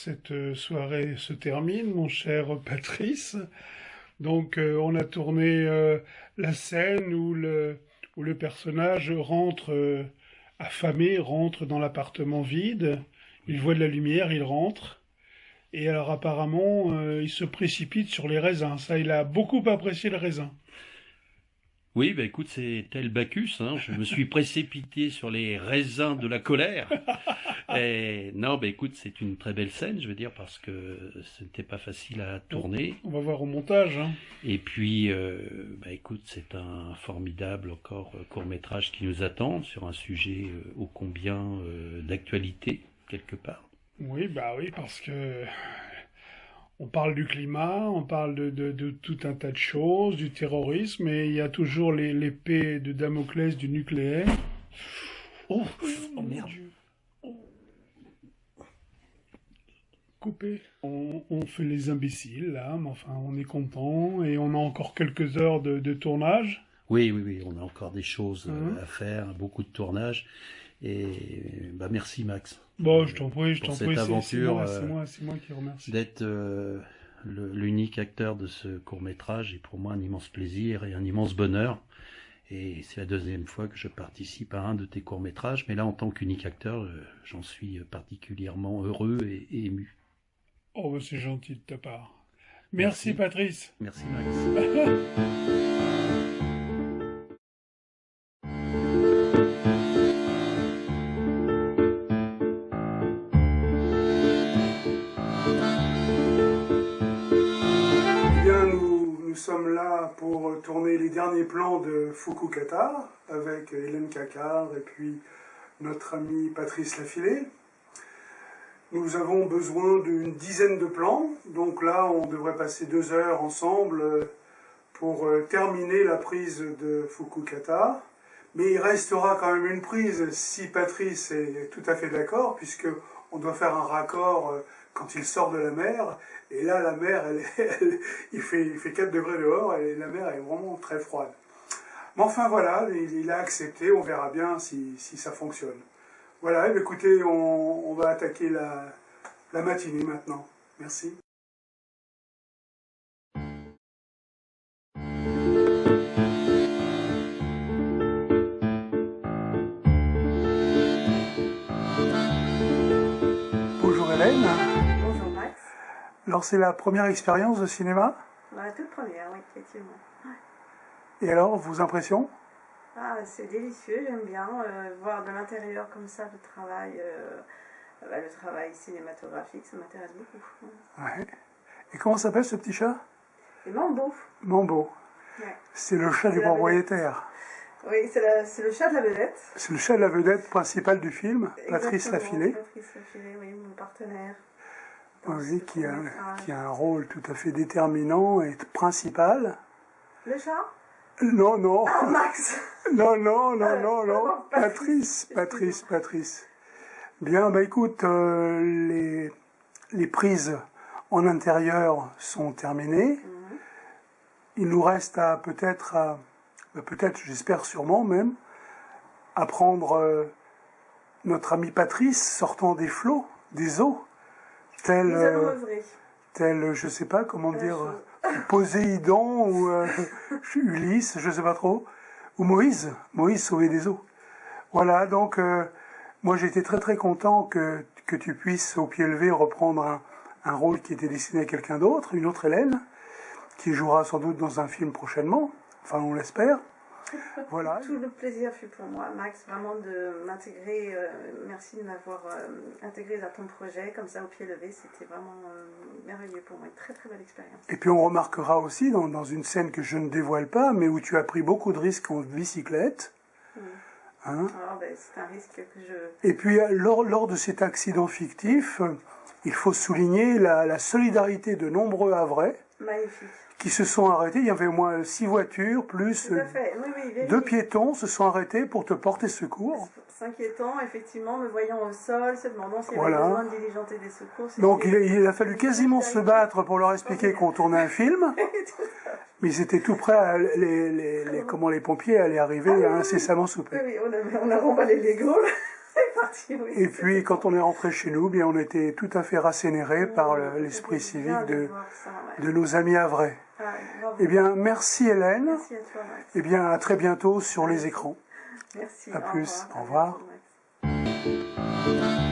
cette soirée se termine, mon cher Patrice. Donc, on a tourné la scène où le personnage rentre affamé, rentre dans l'appartement vide. Il voit de la lumière, il rentre. Et alors, apparemment, il se précipite sur les raisins. Ça, il a beaucoup apprécié le raisin. Oui, bah écoute, c'est tel Bacchus, hein. Je me suis précipité sur les raisins de la colère. Et non, bah écoute, c'est une très belle scène, je veux dire, parce que ce n'était pas facile à tourner. On va voir au montage, hein. Et puis, bah écoute, c'est un formidable encore court-métrage qui nous attend sur un sujet ô combien d'actualité, quelque part. Oui, bah oui, parce que on parle du climat, on parle de tout un tas de choses, du terrorisme, et il y a toujours l'épée de Damoclès du nucléaire. Oh, Oh merde. mon Dieu. Coupé. On fait les imbéciles, là, mais enfin, on est content, et on a encore quelques heures de tournage. Oui, on a encore des choses Mhm. à faire, beaucoup de tournage. Et bah merci Max. Bon, je t'en prie, pour cette c'est aventure, c'est moi qui remercie. d'être l'unique acteur de ce court-métrage est pour moi un immense plaisir et un immense bonheur. Et c'est la deuxième fois que je participe à un de tes courts-métrages, mais là en tant qu'unique acteur, j'en suis particulièrement heureux et ému. Oh, bah, c'est gentil de ta part. Merci, Patrice. Merci Max. Eh bien, nous sommes là pour tourner les derniers plans de Fukukata avec Hélène Cacard et puis notre ami Patrice Lafilé. Nous avons besoin d'une dizaine de plans, donc là on devrait passer 2 heures ensemble pour terminer la prise de Fukukata. Mais il restera quand même une prise si Patrice est tout à fait d'accord, puisque on doit faire un raccord quand il sort de la mer. Et là, la mer, il fait 4 degrés dehors et la mer est vraiment très froide. Mais enfin voilà, il a accepté, on verra bien si ça fonctionne. Voilà, écoutez, on va attaquer la matinée maintenant. Merci. Bonjour Hélène. Bonjour Max. Alors c'est la première expérience de cinéma. La toute première, oui, effectivement. Et alors, vos impressions? Ah, c'est délicieux, j'aime bien voir de l'intérieur comme ça le travail cinématographique, ça m'intéresse beaucoup. Ouais. Et comment s'appelle ce petit chat? Et Mambo. Mambo. Ouais. C'est le chat du propriétaire. Oui, c'est le chat de la vedette. C'est le chat de la vedette principale du film, Patrice Exactement, Lafilé. Patrice Lafilé, oui, mon partenaire. Oui, qui a un rôle tout à fait déterminant et principal. Le chat? Non, non. Ah, Max. Non. Patrice. Bien, bah écoute, les prises en intérieur sont terminées. Il nous reste peut-être, j'espère sûrement même, à prendre notre ami Patrice sortant des flots, des eaux, Nous allons œuvrer. tel, je sais pas comment dire, Poséidon ou Ulysse, je sais pas trop, ou Moïse sauvé des eaux. Voilà, donc moi j'ai été très très content que tu puisses au pied levé reprendre un rôle qui était destiné à quelqu'un d'autre, une autre Hélène, qui jouera sans doute dans un film prochainement, enfin on l'espère. Voilà. Tout le plaisir fut pour moi, Max, vraiment de m'intégrer. Merci de m'avoir intégré dans ton projet, comme ça au pied levé, c'était vraiment merveilleux pour moi, une très très belle expérience. Et puis on remarquera aussi dans une scène que je ne dévoile pas, mais où tu as pris beaucoup de risques en bicyclette. Hein? Alors, c'est un risque que je... Et puis lors de cet accident fictif, il faut souligner la solidarité de nombreux Havrais. Magnifique. Qui se sont arrêtés. Il y avait au moins 6 voitures, plus Tout à fait. Oui, 2 piétons se sont arrêtés pour te porter secours. S'inquiétant, effectivement, me voyant au sol, se demandant s'il y avait Voilà. besoin de diligenter des secours. Donc il a fallu quasiment se battre pour leur expliquer qu'on tournait un film. Mais ils étaient tout prêts, les pompiers allaient arriver incessamment sous peu. Oui, on a remballé les Gaules. partie, oui. Et puis, quand on est rentré chez nous, bien, on était tout à fait rassénérés par l'esprit civique de nos amis havrais. Eh bien, merci Hélène. Merci à toi, Max. Eh bien, à très bientôt sur les écrans. Merci. À plus. Au revoir. Max.